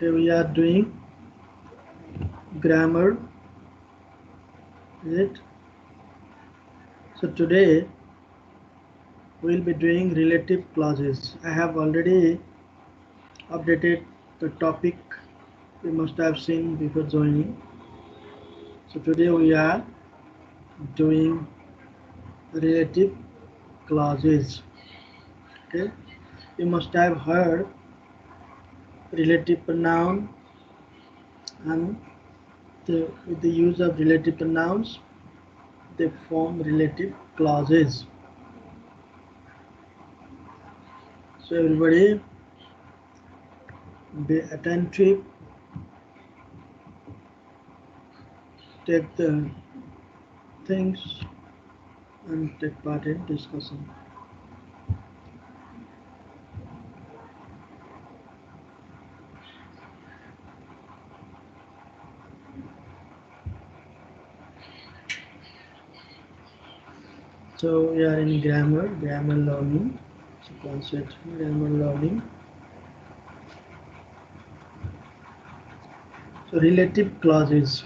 Okay, we are doing grammar, is it? So today we will be doing relative clauses. I have already updated the topic you must have seen before joining. So today we are doing relative clauses. Okay, you must have heard relative pronoun, and with the use of relative pronouns they form relative clauses. So everybody be attentive, take the things and take part in discussion. So we are in grammar learning. So concept grammar learning. So relative clauses.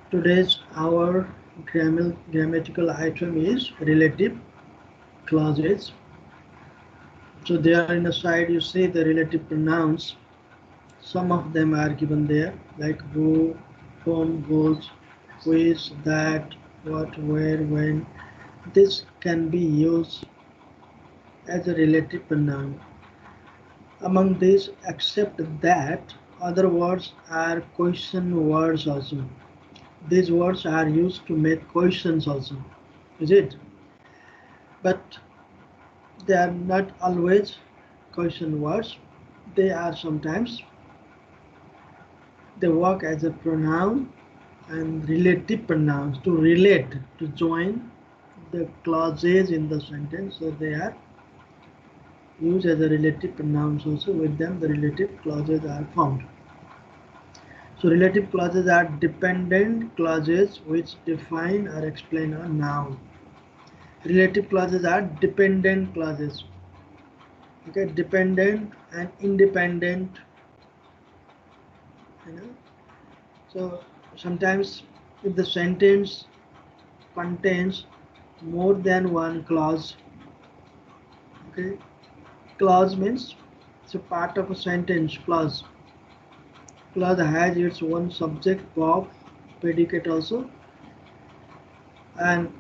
Today's our grammatical item is relative clauses. So there in the side you see the relative pronouns. Some of them are given there, like who, whom, whose, which, that, what, where, when. This can be used as a relative pronoun. Among these, except that, other words are question words also. These words are used to make questions also, is it? But they are not always question words. They are sometimes, they work as a pronoun and relative pronouns to relate, to join the clauses in the sentence. So they are used as a relative pronouns also. With them the relative clauses are found. So relative clauses are dependent clauses which define or explain a noun. Relative clauses are dependent clauses. Okay, dependent and independent, you know. So sometimes if the sentence contains more than one clause, okay, clause means it's a part of a sentence. Clause has its own subject, verb, predicate also, and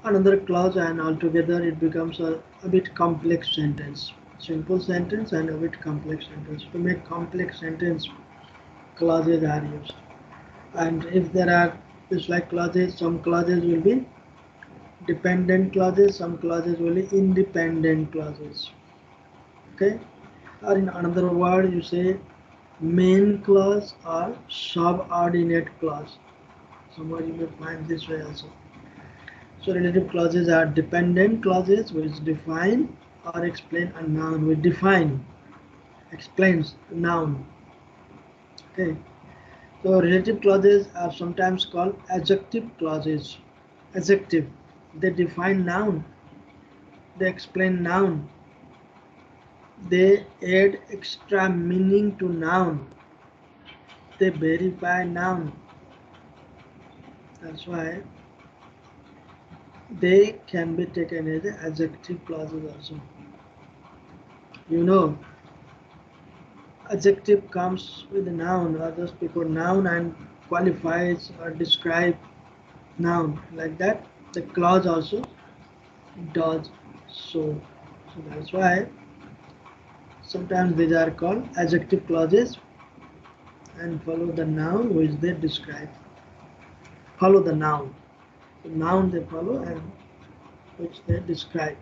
another clause, and altogether it becomes a bit complex sentence. Simple sentence and a bit complex sentence. To make complex sentence, clauses are used. And if there are dislike clauses, some clauses will be dependent clauses, some clauses will be independent clauses. Okay, or in another word you say main clause or subordinate clause. Somewhere you may find this way also. So relative clauses are dependent clauses which define or explain a noun. We define, explains a noun. Okay. So relative clauses are sometimes called adjective clauses. Adjective, they define noun, they explain noun, they add extra meaning to noun, they verify noun. That's why they can be taken as adjective clauses also. You know, adjective comes with a noun or just before noun and qualifies or describe noun. Like that, the clause also does so. So that's why sometimes these are called adjective clauses and follow the noun which they describe. Follow the noun. The noun they follow and which they describe.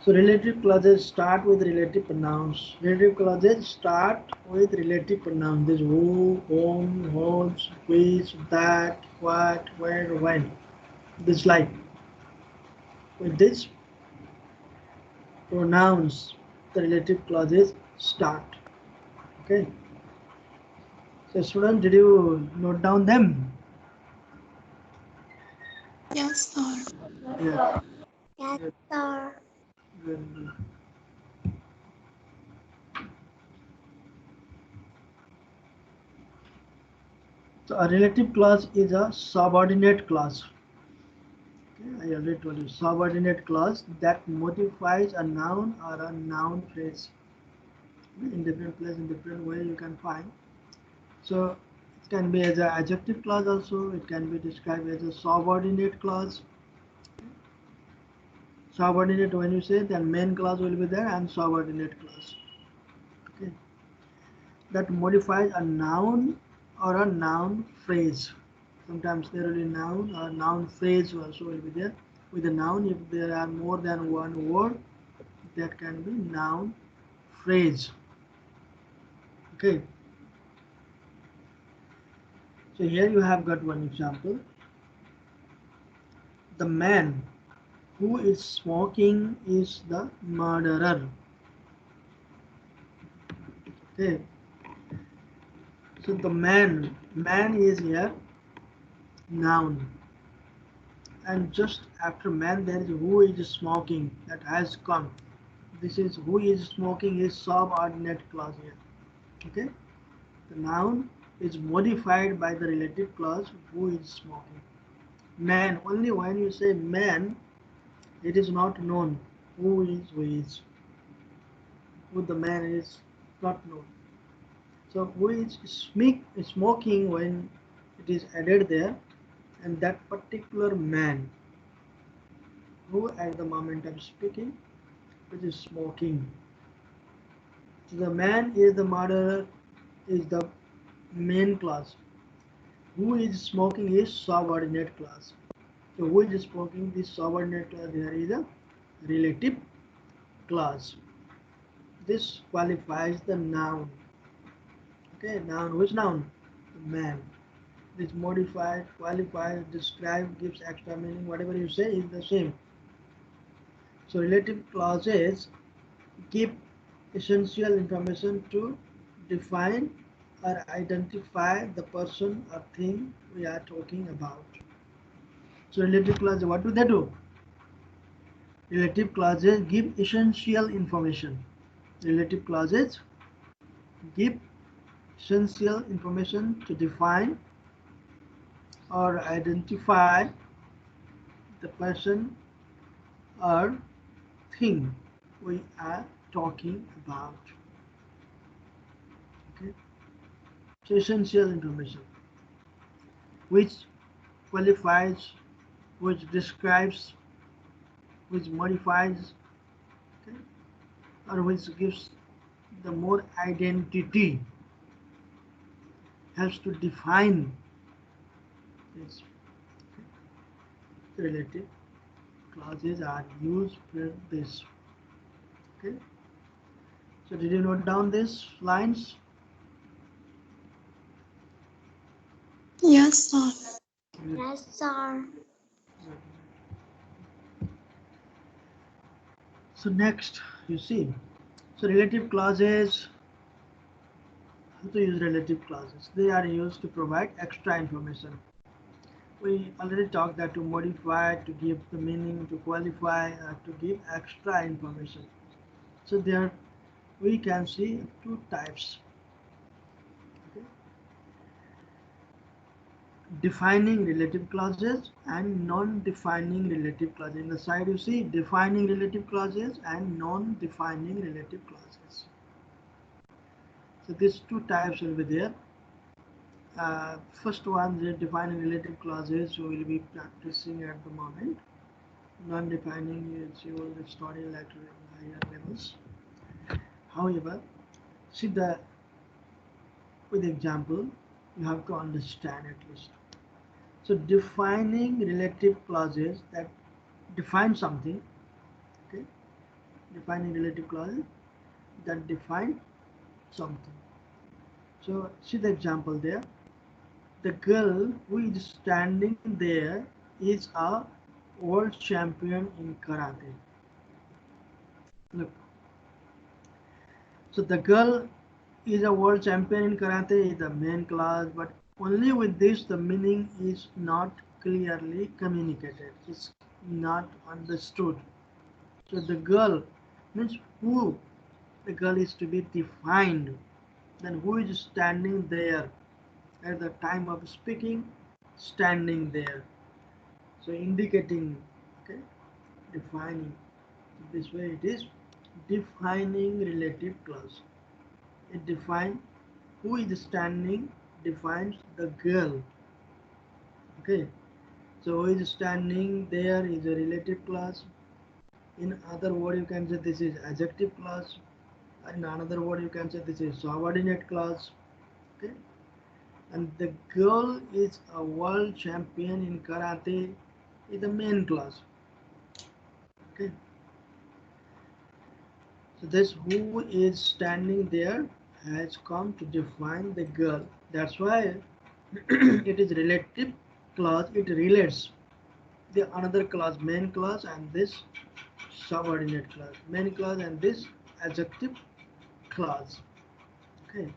So relative clauses start with relative pronouns. Relative clauses start with relative pronouns. This who, whom, whose, which, that, what, where, when. This like. With this pronouns, the relative clauses start. Okay. So students, did you note down them? Yes, sir. Yeah. Yes, sir. Good. So a relative clause is a subordinate clause. Okay, I already told you, subordinate clause that modifies a noun or a noun phrase. In different place, in different way you can find. So it can be as an adjective clause also. It can be described as a subordinate clause. Subordinate, when you say, then main clause will be there and subordinate clause. Okay, that modifies a noun or a noun phrase. Sometimes there will be noun or noun phrase also will be there. With a noun, if there are more than one word, that can be noun phrase. Okay. So here you have got one example. The man who is smoking is the murderer. Okay. So the man is here noun, and just after man there is who is smoking that has come. This is who is smoking is subordinate clause here. Okay. The noun is modified by the relative clause who is smoking. Man, only when you say man, it is not known who is, who the man is not known. So who is smoking when it is added there, and that particular man who at the moment of speaking which is smoking. So the man is the murderer is the main clause. Who is smoking is subordinate clause. So who is smoking, this subordinate clause here is a relative clause. This qualifies the noun. Okay, noun, which noun? The man. This modified, qualifies, describe, gives extra meaning, whatever you say is the same. So relative clauses give essential information to define or identify the person or thing we are talking about. So relative clauses, what do they do? Relative clauses give essential information. Relative clauses give essential information to define or identify the person or thing we are talking about. Okay? So essential information which qualifies, which describes, which modifies, okay, or which gives the more identity, helps to define this. Okay. Relative clauses are used for this. Okay. So did you note down these lines? Yes, sir. Yes, sir. So next, you see, so relative clauses, how to use relative clauses? They are used to provide extra information. We already talked that to modify, to give the meaning, to qualify, to give extra information. So there we can see two types. Okay. Defining relative clauses and non-defining relative clauses. In the side you see defining relative clauses and non-defining relative clauses. So these two types will be there. First one, the defining relative clauses we will be practicing at the moment. Non-defining is you will study later in higher levels. However, see the with example you have to understand at least. So defining relative clauses that define something. Okay, defining relative clauses that define something. So see the example there. The girl who is standing there is a world champion in karate. Look, so the girl is a world champion in karate is the main clause, but only with this the meaning is not clearly communicated. It's not understood. So the girl means who the girl is to be defined. Then who is standing there? at the time of speaking, standing there. So indicating, okay, defining. This way it is defining relative clause. It defines who is standing, defines the girl. Okay, so who is standing there is a relative clause. In other word, you can say this is adjective clause. In another word, you can say this is subordinate clause. Okay, and the girl is a world champion in karate is the main clause. Okay, so this who is standing there has come to define the girl. That's why it is relative clause. It relates the another clause, main clause, and this subordinate clause, main clause, and this adjective clause. Okay,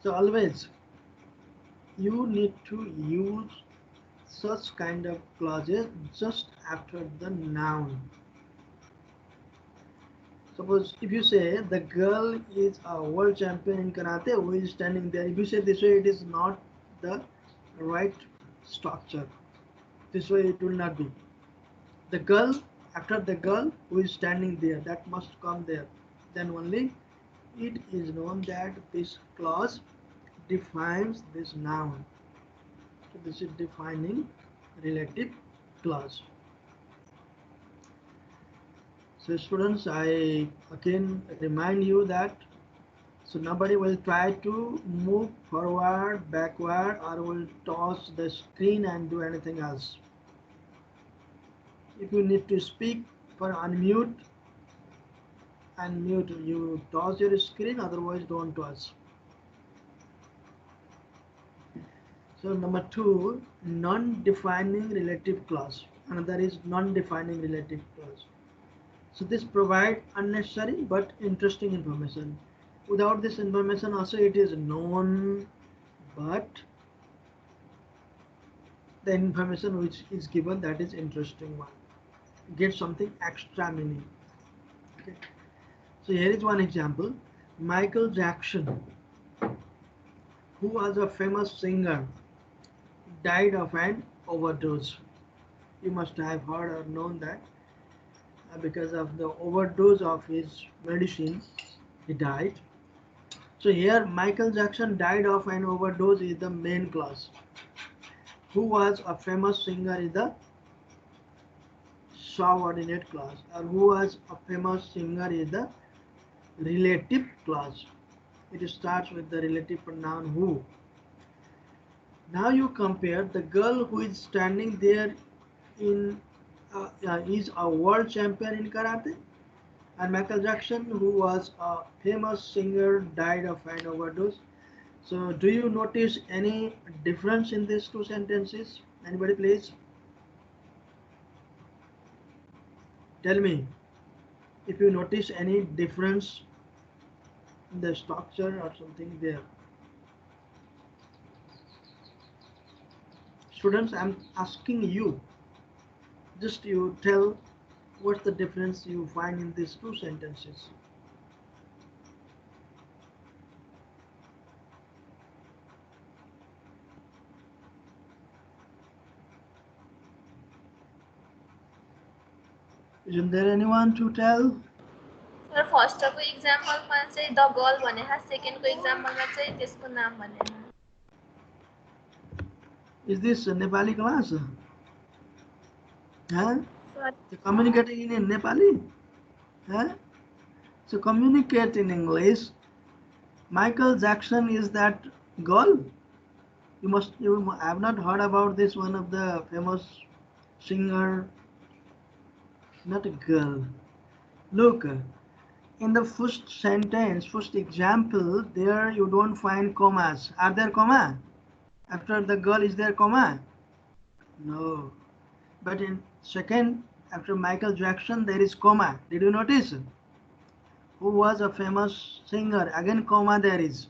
so always you need to use such kind of clauses just after the noun. Suppose if you say the girl is a world champion in karate, who is standing there? If you say this way, it is not the right structure. This way it will not be. The girl, after the girl who is standing there, that must come there. Then only it is known that this clause defines this noun. So this is defining relative clause. So students, I again remind you that so nobody will try to move forward, backward, or will toss the screen and do anything else. If you need to speak for unmute, unmute, you toss your screen, otherwise don't toss. So number two, non-defining relative clause. Another is non-defining relative clause. So this provides unnecessary but interesting information. Without this information also it is known, but the information which is given, that is interesting one. Get something extra meaning. Okay. So here is one example. Michael Jackson, who was a famous singer, died of an overdose. You must have heard or known that because of the overdose of his medicine, he died. So here Michael Jackson died of an overdose is the main clause. Who was a famous singer is the subordinate clause, or who was a famous singer is the relative clause. It starts with the relative pronoun who. Now you compare the girl who is standing there in is a world champion in karate, and Michael Jackson, who was a famous singer, died of an overdose. So do you notice any difference in these two sentences? Anybody please? Tell me if you notice any difference in the structure or something there. Students, I'm asking you, just you tell what's the difference you find in these two sentences. Isn't there anyone to tell? Sir फर्स्टको इक्जाम्पलमा चाहिँ the girl भनेको सेकेन्डको इक्जाम्पलमा चाहिँ त्यसको नाम भनेन Is this a Nepali class? Huh? Sir So communicating in Nepali? Huh? So communicate in English. Michael Jackson is that girl? You have not heard about this one of the famous singer, not a girl. Look, in the first sentence, first example, there you don't find commas. Are there comma? After the girl, is there comma? No. But in second, after Michael Jackson, there is comma. Did you notice? Who was a famous singer? Again, comma there is.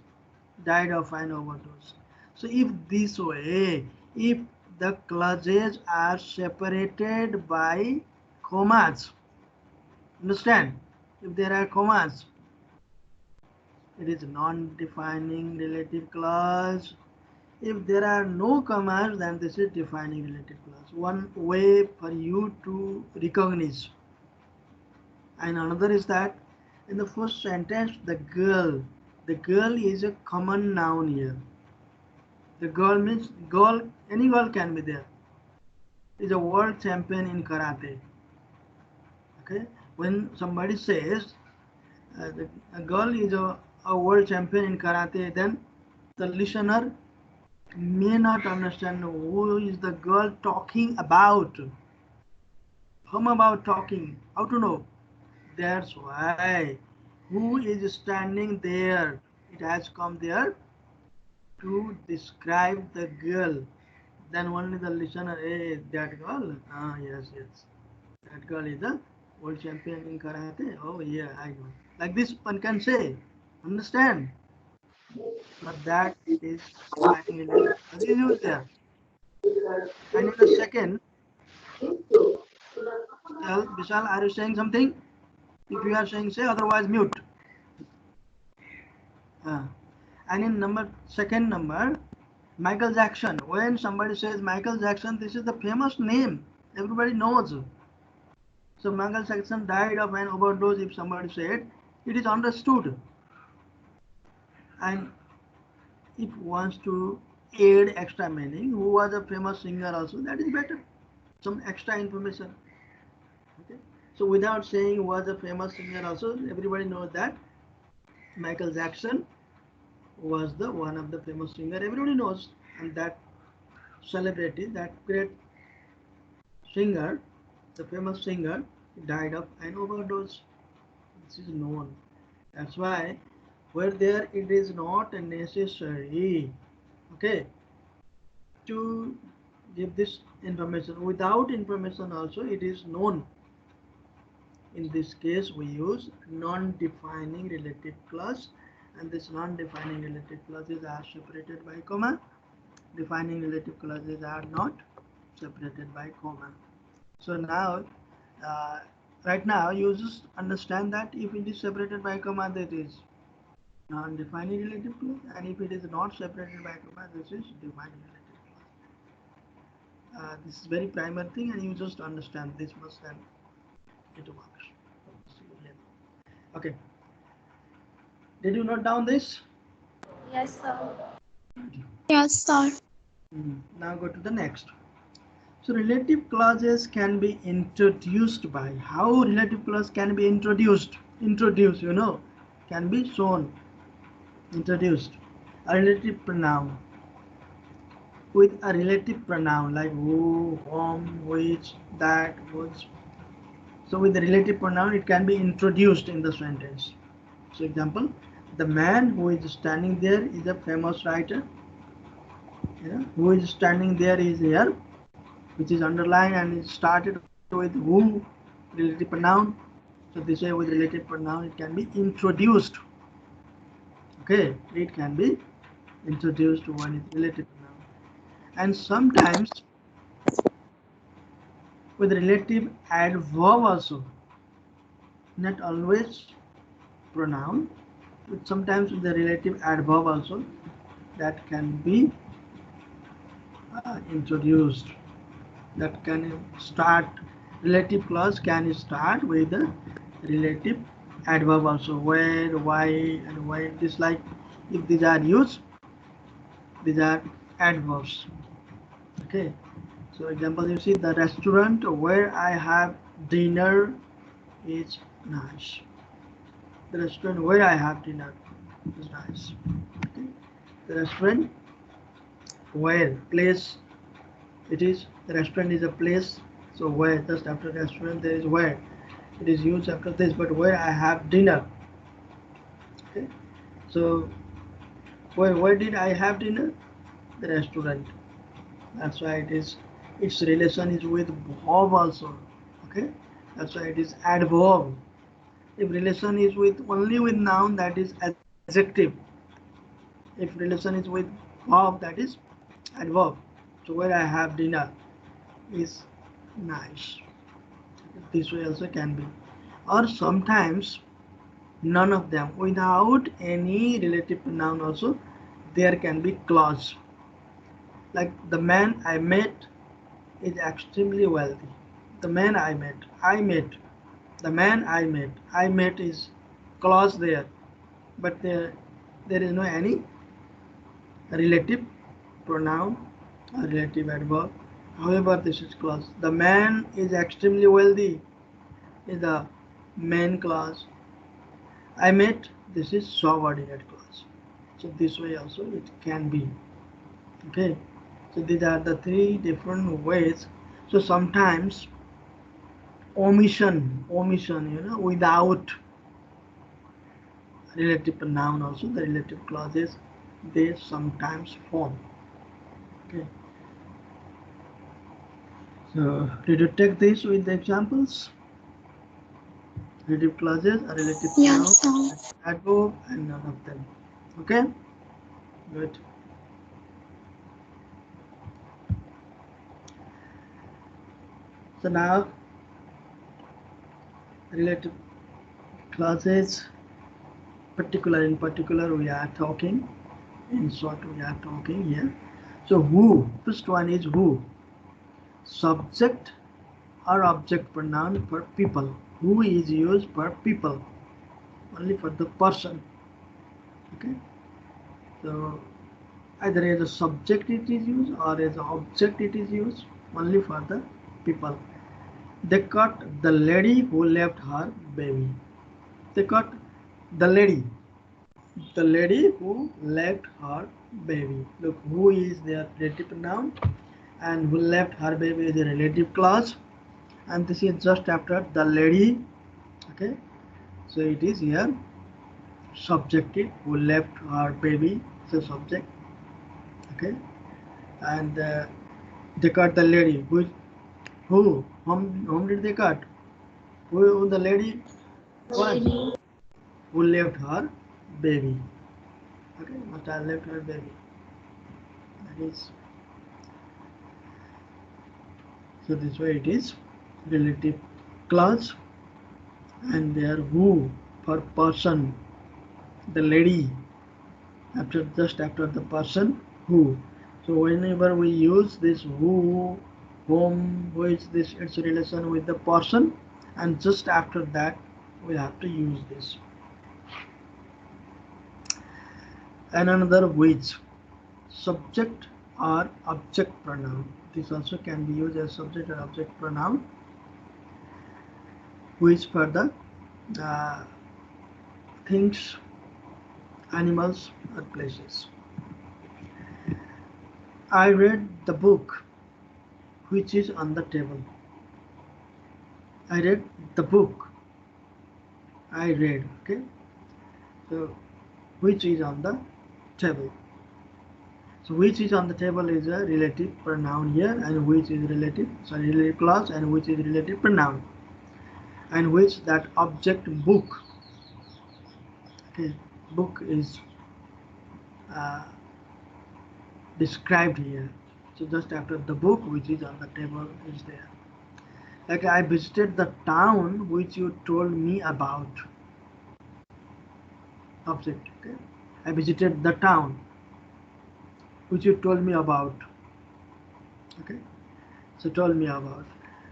Died of an overdose. So if this way, if the clauses are separated by commas, understand? If there are commas, it is non-defining relative clause. If there are no commas, then this is defining relative clause. One way for you to recognize. And another is that in the first sentence, the girl is a common noun here. The girl means girl, any girl can be there. Is a world champion in karate. Okay, when somebody says a girl is a world champion in karate, then the listener may not understand who is the girl talking about. Whom about talking? How to know? That's why. Who is standing there? It has come there to describe the girl. Then only the listener, hey, that girl? Ah, yes, yes. That girl is the world champion in karate. Oh, yeah, I know. Like this, one can say. Understand? But that is defining relative clause is used there. And in the second, tell Vishal, are you saying something? If you are saying, say, otherwise mute. Uh, and in second number, Michael Jackson. When somebody says Michael Jackson, this is the famous name. Everybody knows. So Michael Jackson died of an overdose. If somebody said, it is understood. And if wants to add extra meaning, who was a famous singer also, that is better. Some extra information. Okay. So without saying who was a famous singer also, everybody knows that Michael Jackson was the one of the famous singer. Everybody knows, and that celebrity, that great singer, the famous singer, died of an overdose. This is known. That's why where there it is not necessary, okay, to give this information. Without information also it is known. In this case we use non-defining relative clause, and this non-defining relative clauses are separated by comma. Defining relative clauses are not separated by comma. So now, uh, right now, you just understand that if it is separated by comma, that is non-defining relative clause, and if it is not separated by comma, this is defining relative clause. This is very primary thing, and you just understand this much, then it works. Okay. Did you note down this? Yes, sir. Yes, sir. Now go to the next. So relative clauses can be introduced by, how relative clause can be introduced? Introduced, can be shown, introduced. A relative pronoun with a relative pronoun like who, whom, which, that, which. So with the relative pronoun, it can be introduced in the sentence. So example, the man who is standing there is a famous writer. Who is standing there is here, which is underlined and it started with who, relative pronoun. So this way with relative pronoun it can be introduced. Okay, it can be introduced when it's relative pronoun. And sometimes with relative adverb also, not always pronoun, but sometimes with the relative adverb also, that can be introduced. That can start, relative clause can start with the relative adverb also, where, why, and when. This like if these are used, these are adverbs. Okay, so example, you see the restaurant where I have dinner is nice. The restaurant where I have dinner is nice. Okay, the restaurant where, place, it is, the restaurant is a place. So where, just after restaurant there is where, it is used after this, but where I have dinner. Okay, so where did I have dinner? The restaurant. That's why it is, its relation is with verb also. Okay, that's why it is adverb. If relation is with only with noun, that is adjective. If relation is with verb, that is adverb. So where I have dinner is nice. This way also can be. Or sometimes none of them, without any relative pronoun also there can be clause. Like the man I met is extremely wealthy. The man I met, the man I met is clause there, but there is no any relative pronoun or relative adverb. However, this is clause. The man is extremely wealthy is the main clause. I met, this is subordinate clause. So this way also it can be. Okay. So these are the three different ways. So sometimes omission, without relative noun also the relative clauses they sometimes form. Okay. So did you take this with the examples? Relative clauses are relative Yes, noun, sir. adverb, and none of them. Okay. Good. So now relative clauses in particular we are talking in short we are talking here. So who, first one is who, subject or object pronoun for people. Who is used for people, only for the person. Okay. So either as a subject it is used or as an object it is used, only for the people. They caught the lady who left her baby. They caught the lady who left her baby. Look, who is their relative noun and who left her baby is a relative clause, and this is just after the lady. Okay, so it is here subjective, who left her baby, so subject. Okay, and they cut the lady. Whom did they cut? Who the lady was? Lady. Who left her baby? Okay, must have left her baby. That is, so this way it is relative clause, and there who for person, the lady after just after the person who. So whenever we use this who, whom, which, this its relation with the person, and just after that we have to use this. And another which, subject or object pronoun. This also can be used as subject or object pronoun, which for the uh, things, animals, or places. I read the book which is on the table. I read the book. I read. Okay. So which is on the table. So which is on the table is a relative pronoun here, and which is relative clause, and which is relative pronoun, and which that object book. Okay, book is uh, described here. So just after the book which is on the table is there. Like I visited the town which you told me about. Object. Okay. I visited the town which you told me about. Okay. So told me about.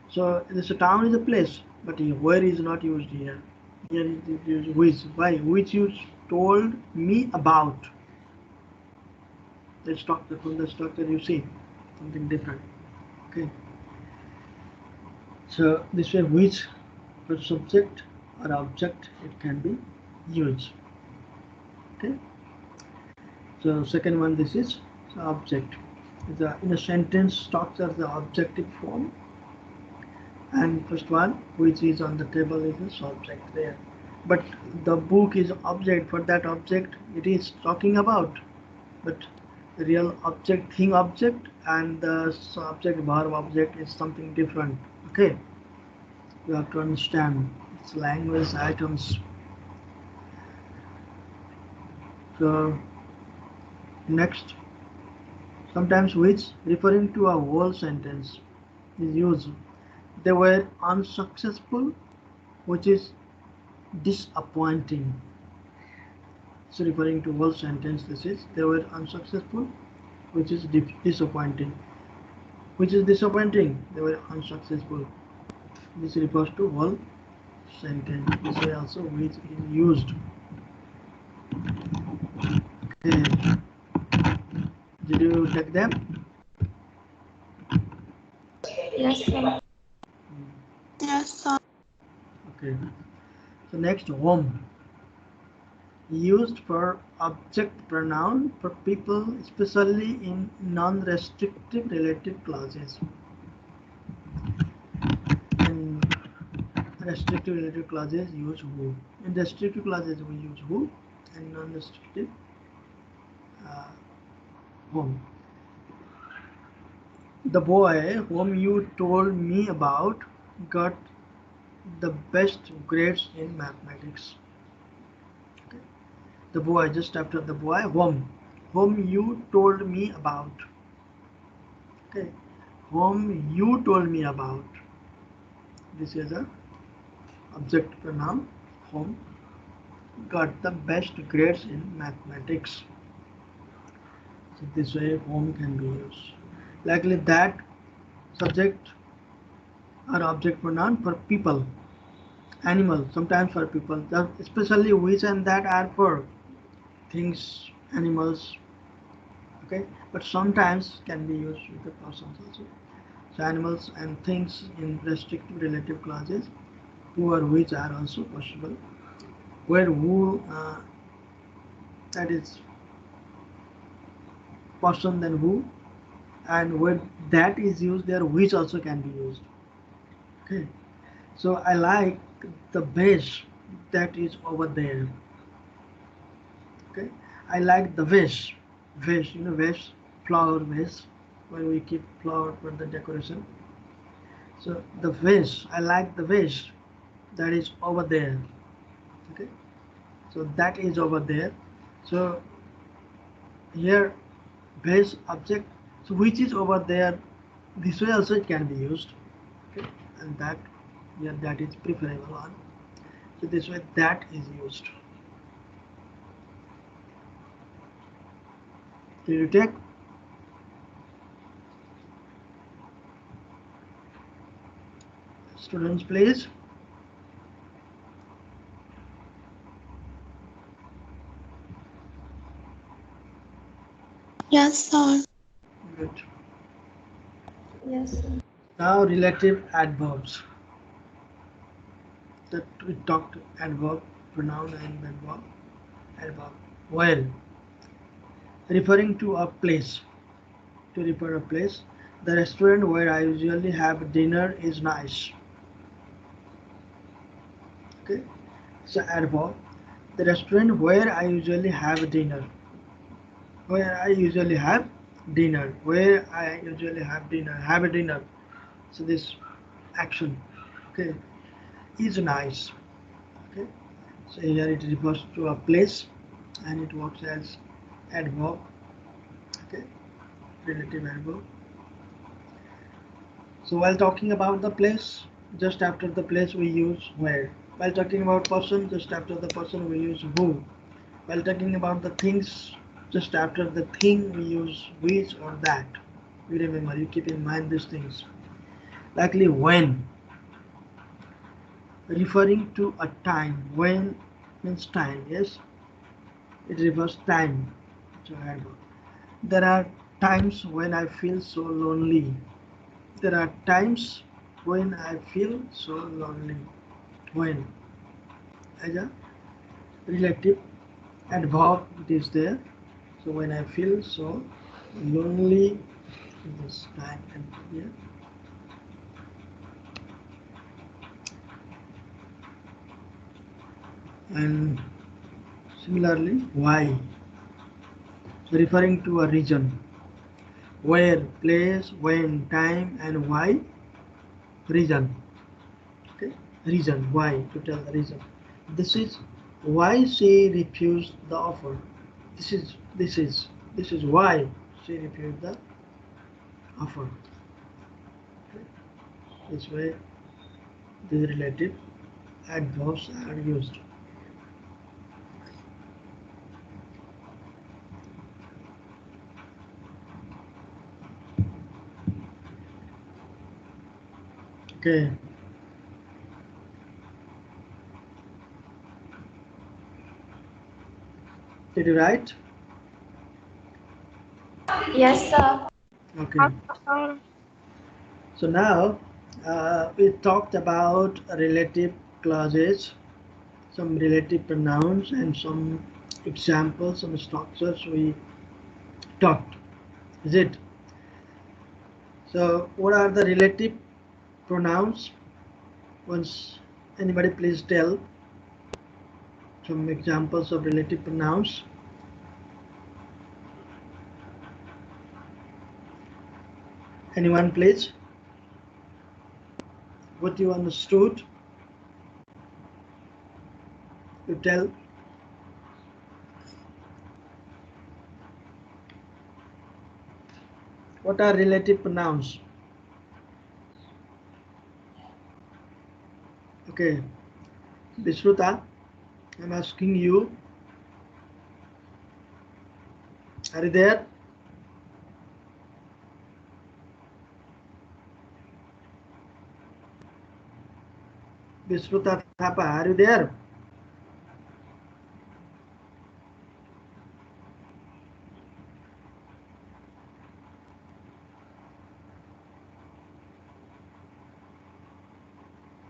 So this town is a place, but where is not used here. Here it is used which. Why? Which you told me about. The structure, from the structure you see something different. Okay. So this way which for subject or object it can be used. Okay. So second one, this is object. In a sentence structure the objective form, and first one which is on the table is the subject there. But the book is object, for that object it is talking about, but the real object, thing object, and the subject verb object is something different. Okay, you have to understand it's language items. So next, sometimes which referring to a whole sentence is used. They were unsuccessful, which is disappointing. So referring to whole sentence, this is they were unsuccessful, which is disappointing. Which is disappointing? They were unsuccessful. This refers to whole sentence. This way also which is used. Okay. Did you take them? Yes, sir. Yes, sir. Okay. So next, home. Used for object pronoun for people, especially in non-restrictive relative clauses. In restrictive relative clauses, use who. In restrictive clauses, we use who, and non-restrictive, uh, whom. The boy whom you told me about got the best grades in mathematics. Okay. The boy, just after the boy, whom you told me about. Okay, whom you told me about. This is a object pronoun. Whom got the best grades in mathematics. So this way, whom can be used. Likely that subject or object pronoun for people, animals, sometimes for people, especially which and that are for things, animals, okay, but sometimes can be used with the persons also. So animals and things in restrictive relative clauses, who or which are also possible. Where who, that is person then who, and where that is used there, which also can be used. Okay, so I like the vase that is over there. Okay, I like the vase, you know, vase, flower vase, where we keep flower for the decoration. So the vase, I like the vase that is over there. Okay, so that is over there. So here vase object, so which is over there, this way also it can be used. Okay, and that, yeah, that is preferable one. So this way that is used. Did you take? Students, please. Yes, sir. Good. Yes, sir. Now relative adverbs. That we talked adverb, pronoun and adverb. Adverb. Well, referring to a place. To refer a place. The restaurant where I usually have dinner is nice. Okay. So adverb. The restaurant where I usually have dinner. Where I usually have dinner. Where I usually have dinner. Have a dinner. So this action. Okay. Is nice. Okay. So here it refers to a place and it works as adverb. Okay. Relative adverb. So while talking about the place, just after the place we use where. While talking about person, just after the person we use who. While talking about the things, just after the thing we use which or that. You remember, you keep in mind these things. Likely when, referring to a time. When means time, yes? It refers time. So there are times when I feel so lonely. There are times when I feel so lonely. When, as a relative adverb, it is there. So when I feel so lonely, this time and here. And similarly, why, referring to a region. Where, place, when, time, and why, reason. Okay, reason, why, to tell the reason. This is why she refused the offer. This is why she refused the offer. Okay. This way the relative adverbs are used. Okay. Did you write? Yes, sir. Okay. So now we talked about relative clauses, some relative pronouns, and some examples, some structures we talked. Is it? So what are the relative pronouns? Once anybody please tell some examples of relative pronouns. Anyone please? What you understood? You tell. What are relative pronouns? Okay, Vishruta, I'm asking you. Are you there? Vishruta Thapa, are you there?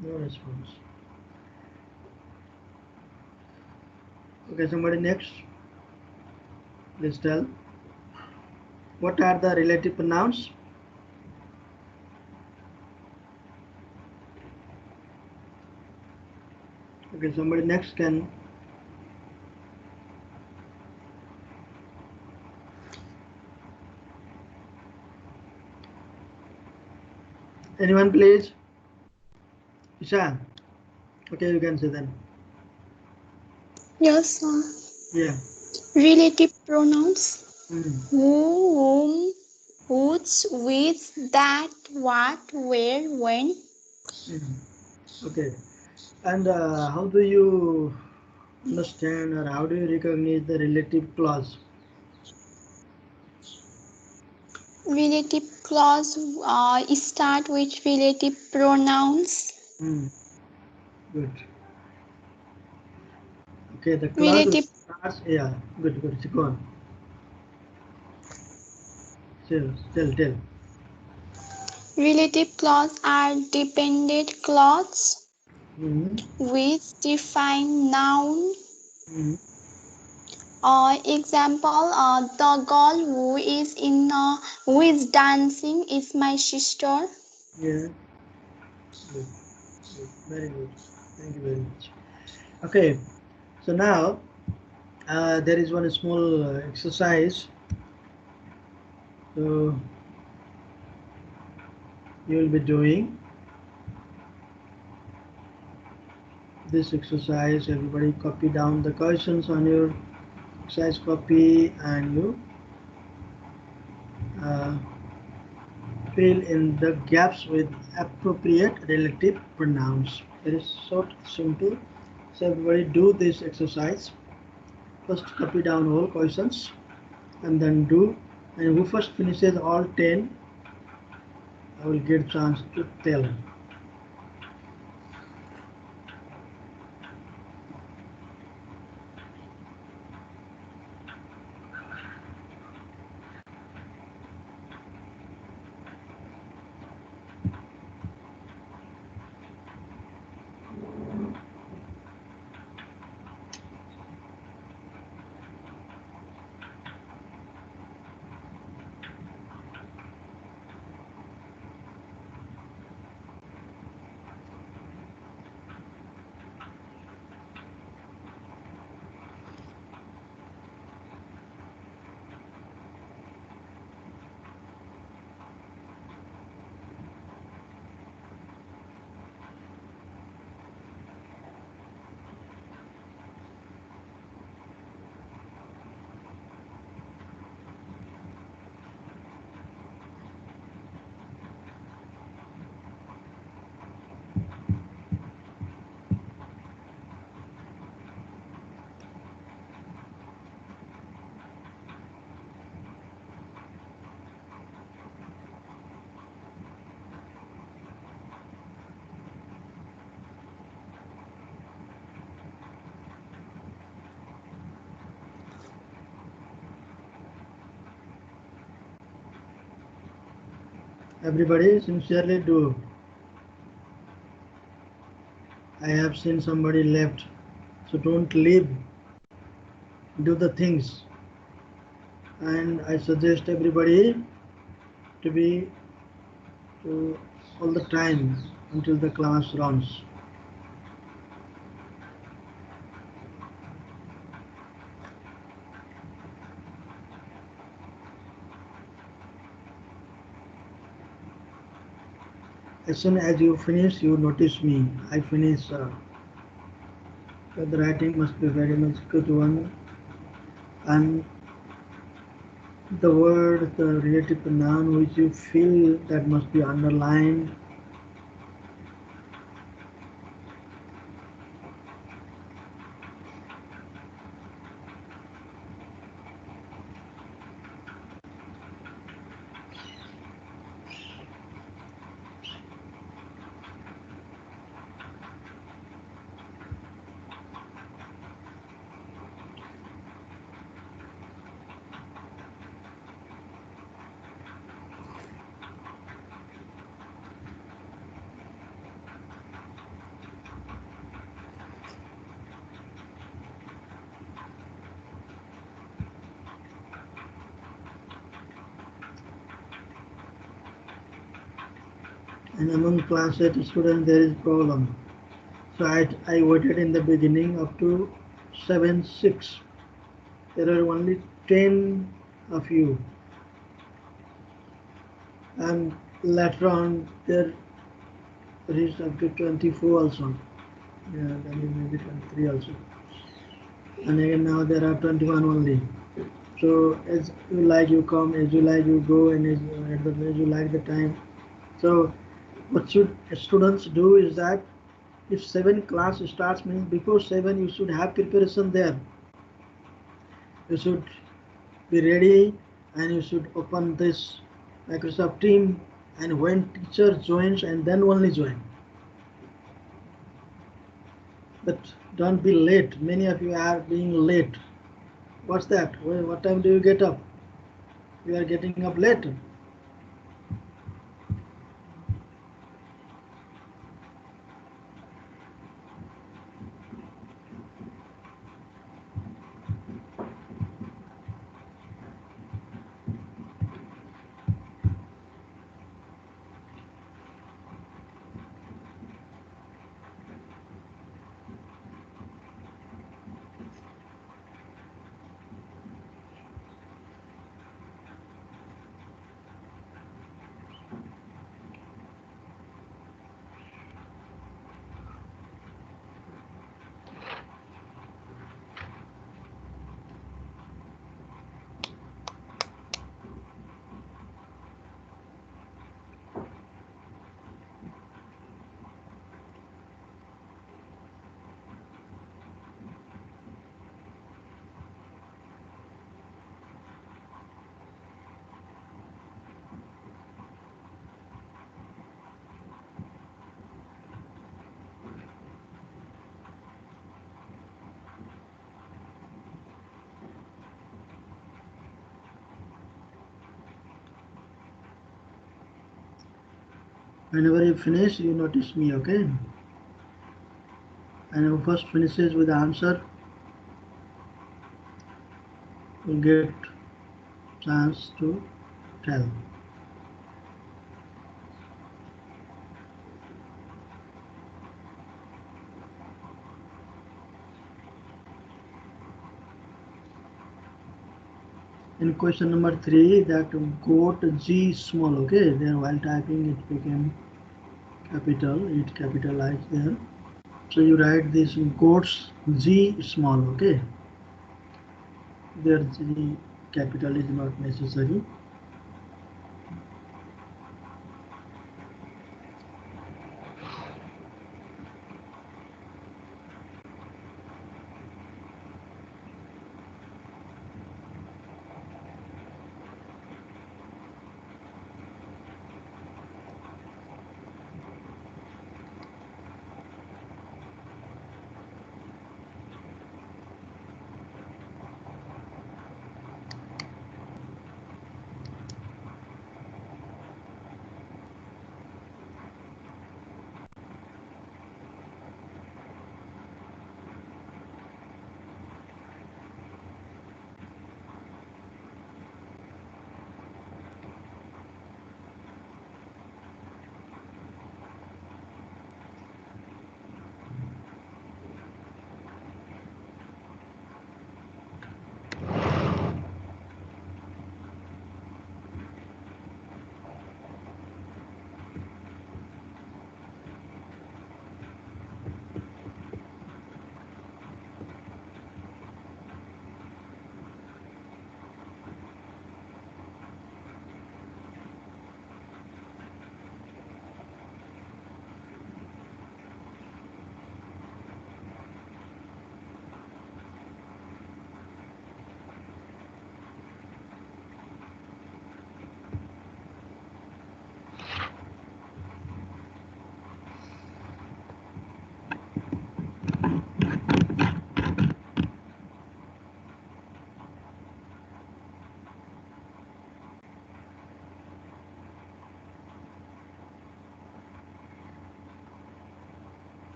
No response. Okay, somebody next. Please tell. What are the relative pronouns? Okay, somebody next can. Anyone please? Isha. Okay, you can say then. Yes, sir. Yeah. Relative pronouns. Mm. Who, whom, whose, with, that, what, where, when. Mm. Okay. And how do you understand or how do you recognize the relative clause? Relative clause start with relative pronouns. Mm. Good. Okay, the clause Relative starts. Yeah, good, good. Go on. Tell. relative clause are dependent clause Mm. with defined noun. Mm. Example: the girl who is dancing is my sister. Yeah, good, good, very good. Thank you very much. Okay, so now there is one small exercise. So you will be doing this exercise. Everybody copy down the questions on your exercise copy and you uh, fill in the gaps with appropriate relative pronouns. It is so simple. So everybody do this exercise. First copy down all questions and then do, and who first finishes all 10, I will get chance to tell. Everybody sincerely do. I have seen somebody left. So don't leave. Do the things. And I suggest everybody to be to all the time until the class runs. As soon as you finish, you notice me. I finish. The writing must be very much good one, and the word, the relative pronoun which you feel that must be underlined. And among class 8 students there is problem. So I waited in the beginning up to 7-6. There are only 10 of you, and later on there reached up to 24 also. Yeah, then maybe 23 also. And again now there are 21 only. So as you like you come, as you like you go, and as you like the time. So what should students do is that if 7 class starts, means before 7 you should have preparation there. You should be ready and you should open this Microsoft team, and when teacher joins and then only join. But don't be late. Many of you are being late. What's that? What time do you get up? You are getting up late. Whenever you finish, you notice me, okay? And who first finishes with the answer will get chance to tell. In question number 3, that goat G small, okay? There while typing it became capital, it capitalized there. So you write this goats G small, okay? There G capital is not necessary.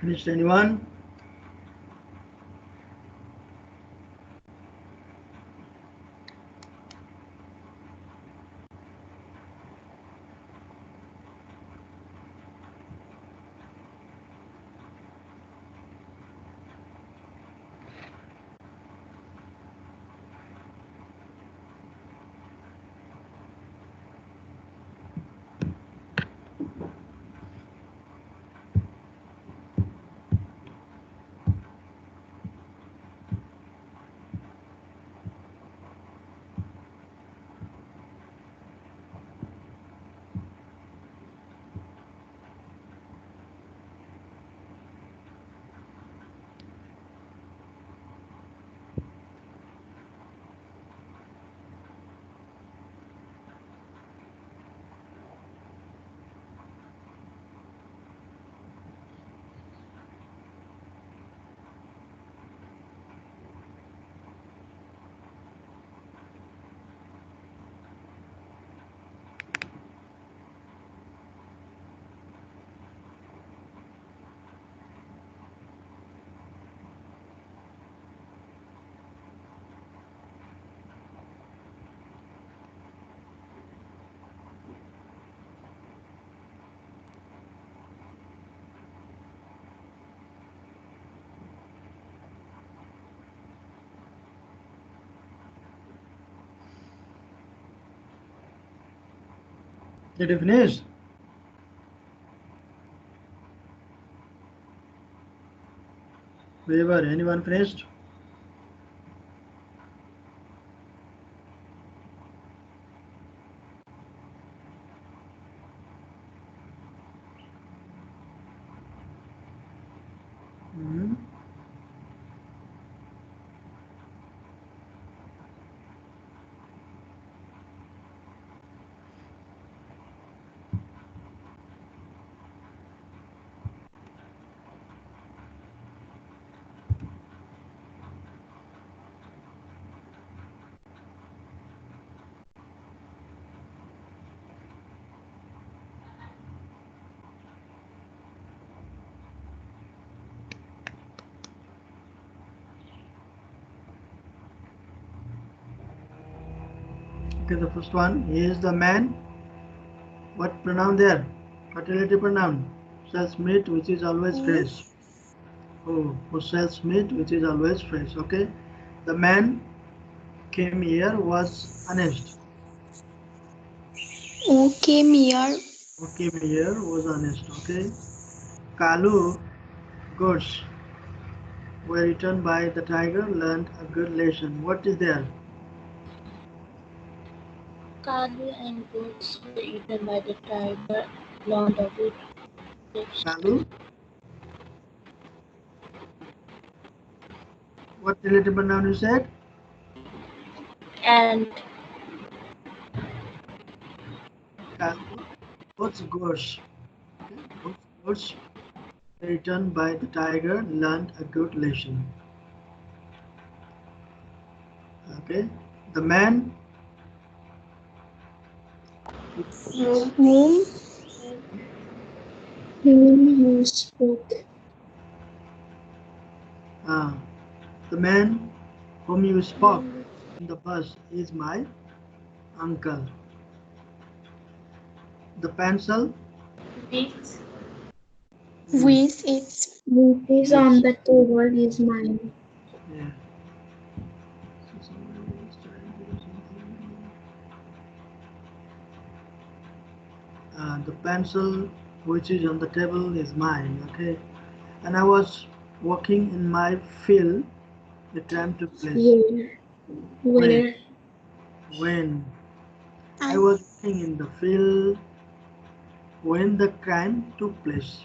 Finished anyone? Did you finish? Whoever, anyone finished? Hmm. Okay, the first one, he is the man. What pronoun there? What relative pronoun? Sells meat which is always fresh. Oh, who sells meat which is always fresh. Okay. The man came here was honest. Who came here? Who came here was honest. Okay. Kalu goats were eaten by the tiger learned a good lesson. What is there? Kalu and goats were eaten by the tiger, learned a good lesson. Kalu. What relative pronoun you said? And Kalu. Goats goats. Okay. Goats eaten by the tiger learned a good lesson. Okay. The man Whom whom you spoke. uh, the man whom you spoke in the bus is my uncle. The pencil with its Which is on the table is mine. yeah. So somebody is trying to do something. The pencil which is on the table is mine. Okay. And I was walking in my field. The time took place. When? Where When I I was walking in the field when the crime took place.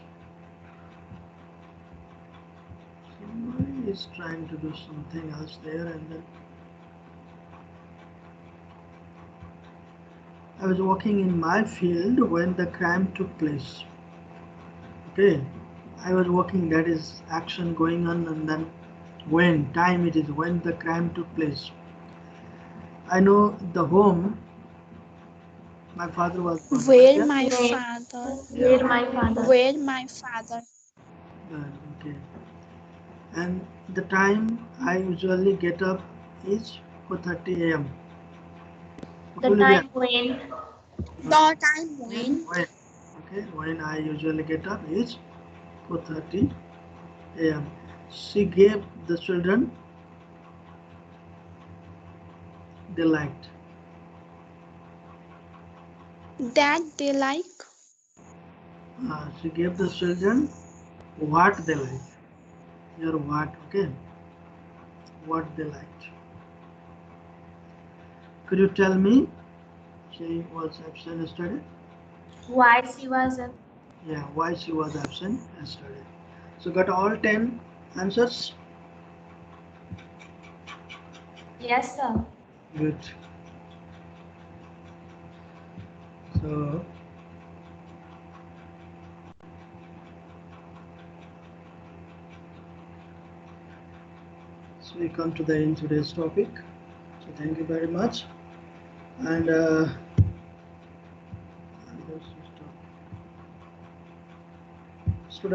Somebody is trying to do something else there, and then I was walking in my field when the crime took place. Okay, I was walking, that is action going on, and then when time it is when the crime took place. I know the home my father was working. where Yeah, my father yeah. where my father Okay. And the time I usually get up is 4:30 a.m. It The will be time when. The time when when. Okay, when I usually get up is 4:30 a.m. She gave the children they liked. that they like. She gave the children what they like. Your what, okay? What they liked. Could you tell me she was absent yesterday? Why she was a. Yeah, why she was absent yesterday. So got all 10 answers? Yes, sir. Good. So, so we come to the end today's topic. So thank you very much. And students,